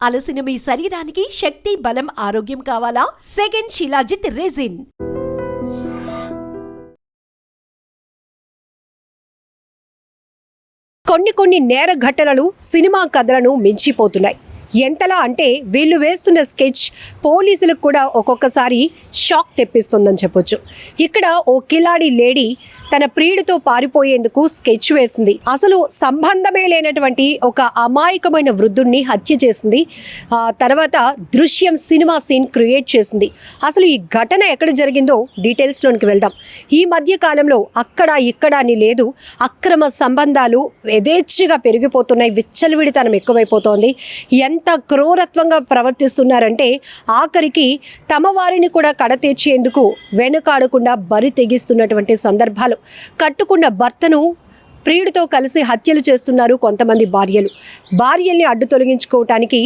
అలసిన మీ శరీరానికి శక్తి, బలం, ఆరోగ్యం కావాలా? Second shilajit resin. కొన్ని నేర ఘటనలు సినిమా కథలను మించిపోతున్నాయి. ఎంతలా అంటే వీళ్ళు వేస్తున్న స్కెచ్ పోలీసులకు కూడా ఒక్కొక్కసారి షాక్ తెప్పిస్తుందని చెప్పొచ్చు. ఇక్కడ ఓ కిలాడి లేడీ తన ప్రియుడితో పారిపోయేందుకు స్కెచ్ వేసింది. అసలు సంబంధమే లేనటువంటి ఒక అమాయకమైన వృద్ధుడిని హత్య చేసింది. తర్వాత దృశ్యం సినిమా సీన్ క్రియేట్ చేసింది. అసలు ఈ ఘటన ఎక్కడ జరిగిందో డీటెయిల్స్లోనికి వెళ్దాం. ఈ మధ్య కాలంలో అక్కడ ఇక్కడ అని లేదు, అక్రమ సంబంధాలు యథేచ్ఛగా పెరిగిపోతున్నాయి. విచ్చలవిడితనం ఎక్కువైపోతోంది. ఎంత క్రూరత్వంగా ప్రవర్తిస్తున్నారంటే ఆఖరికి తమ వారిని కూడా కడతీర్చేందుకు వెనుకాడకుండా బరి తెగిస్తున్నటువంటి సందర్భాలు. కట్టుకున్న భర్తను ప్రియుడితో కలిసి హత్యలు చేస్తున్నారు కొంతమంది భార్యల్ని అడ్డు తొలగించుకోవటానికి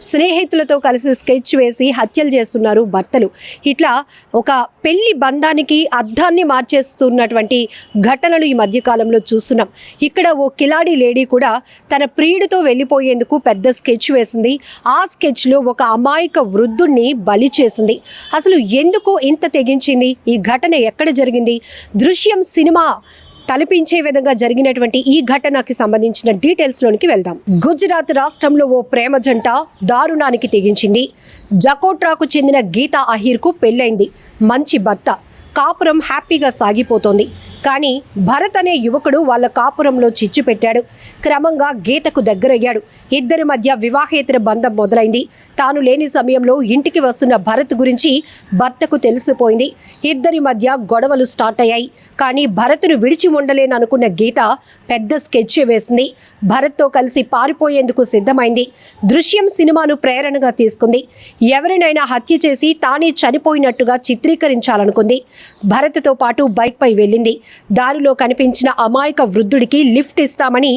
స్నేహితులతో కలిసి స్కెచ్ వేసి హత్యలు చేస్తున్నారు భర్తలు. ఇట్లా ఒక పెళ్లి బంధానికి అర్థాన్ని మార్చేస్తున్నటువంటి ఘటనలు ఈ మధ్యకాలంలో చూస్తున్నాం. ఇక్కడ ఓ కిలాడి లేడీ కూడా తన ప్రియుడితో వెళ్ళిపోయేందుకు పెద్ద స్కెచ్ వేసింది. ఆ స్కెచ్లో ఒక అమాయక వృద్ధుణ్ణి బలి చేసింది. అసలు ఎందుకు ఇంత తెగించింది? ఈ ఘటన ఎక్కడ జరిగింది? దృశ్యం సినిమా తలపించే విధంగా జరిగినటువంటి ఈ ఘటనకి సంబంధించిన డీటెయిల్స్లోనికి వెళ్దాం. గుజరాత్ రాష్ట్రంలో ఓ ప్రేమ జంట దారుణానికి తెగించింది. జకోట్రాకు చెందిన గీతా అహీర్కు పెళ్ళైంది. మంచి భర్త, కాపురం హ్యాపీగా సాగిపోతోంది. కానీ భరత్ అనే యువకుడు వాళ్ళ కాపురంలో చిచ్చు పెట్టాడు. క్రమంగా గీతకు దగ్గరయ్యాడు. ఇద్దరి మధ్య వివాహేతర బంధం మొదలైంది. తాను లేని సమయంలో ఇంటికి వస్తున్న భరత్ గురించి భర్తకు తెలిసిపోయింది. ఇద్దరి మధ్య గొడవలు స్టార్ట్ అయ్యాయి. కానీ భరత్ను విడిచి ఉండలేననుకున్న గీత పెద్ద స్కెచ్ వేసింది. భరత్తో కలిసి పారిపోయేందుకు సిద్ధమైంది. దృశ్యం సినిమాను ప్రేరణగా తీసుకుంది. ఎవరినైనా హత్య చేసి తానే చనిపోయినట్టుగా చిత్రీకరించాలనుకుంది. భరత్తో పాటు బైక్పై వెళ్ళింది. దారిలో కనిపించిన అమాయక వృద్ధుడికి లిఫ్ట్ ఇస్తామని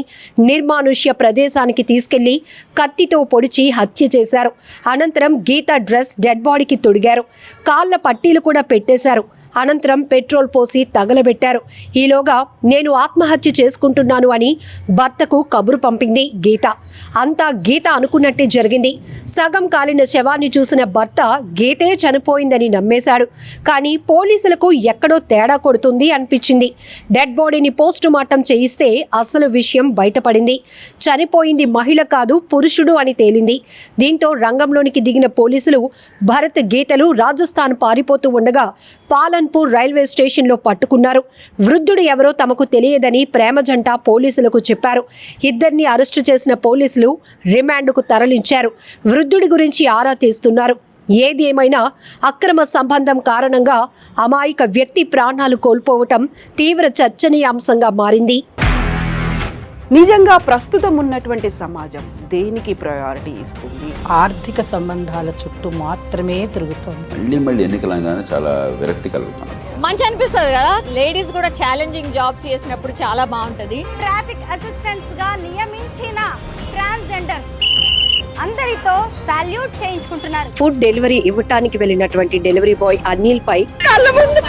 నిర్మానుష్య ప్రదేశానికి తీసుకెళ్లి కత్తితో పొడిచి హత్య చేశారు. అనంతరం గీత డ్రెస్ డెడ్ బాడీకి తొడిగారు. కాళ్ళ పట్టీలు కూడా పెట్టేశారు. అనంతరం పెట్రోల్ పోసి తగలబెట్టారు. ఈలోగా నేను ఆత్మహత్య చేసుకుంటున్నాను అని భర్తకు కబురు పంపింది గీత. అంతా గీత అనుకున్నట్టే జరిగింది. సగం కాలిన శవాన్ని చూసిన భర్త గీతే చనిపోయిందని నమ్మేశాడు. కానీ పోలీసులకు ఎక్కడో తేడా కొడుతుంది అనిపించింది. డెడ్ బాడీని పోస్ట్ మార్టం చేయిస్తే అసలు విషయం బయటపడింది. చనిపోయింది మహిళ కాదు, పురుషుడు అని తేలింది. దీంతో రంగంలోనికి దిగిన పోలీసులు భరత్, గీతలు రాజస్థాన్ పారిపోతూ ఉండగా పాలన్పూర్ రైల్వే స్టేషన్లో పట్టుకున్నారు. వృద్ధుడు ఎవరో తమకు తెలియదని ప్రేమ జంట పోలీసులకు చెప్పారు. ఇద్దరిని అరెస్టు చేసిన పోలీసులు రిమాండ్కు తరలించారు. వృద్ధుడి గురించి ఆరా తీస్తున్నారు. ఏది ఏమైనా అక్రమ సంబంధం కారణంగా అమాయక వ్యక్తి ప్రాణాలు కోల్పోవటం తీవ్ర చర్చనీయాంశంగా మారింది. నిజంగా ప్రస్తుతం ఉన్నటువంటి సమాజం దేనికి ప్రయారిటీ ఇస్తుంది? ఆర్థిక సంబంధాల చుట్టూ మాత్రమే తిరుగుతుంది. మళ్ళీ ఎన్నికలంగానే చాలా విరక్తి కలుగుతాను. మంచి అనిపిస్తుంది కదా, లేడీస్ కూడా ఛాలెంజింగ్ జాబ్స్ చేసినప్పుడు చాలా బాగుంటది. ట్రాఫిక్ అసిస్టెంట్స్ గా నియమించిన ట్రాన్స్జెండర్స్ అందరితో సాల్యూట్ చేయించుకుంటున్నారు. ఫుడ్ డెలివరీ ఇవ్వటానికి వెళ్ళినటువంటి డెలివరీ బాయ్ అనిల్ పై కళ్ళ ముందు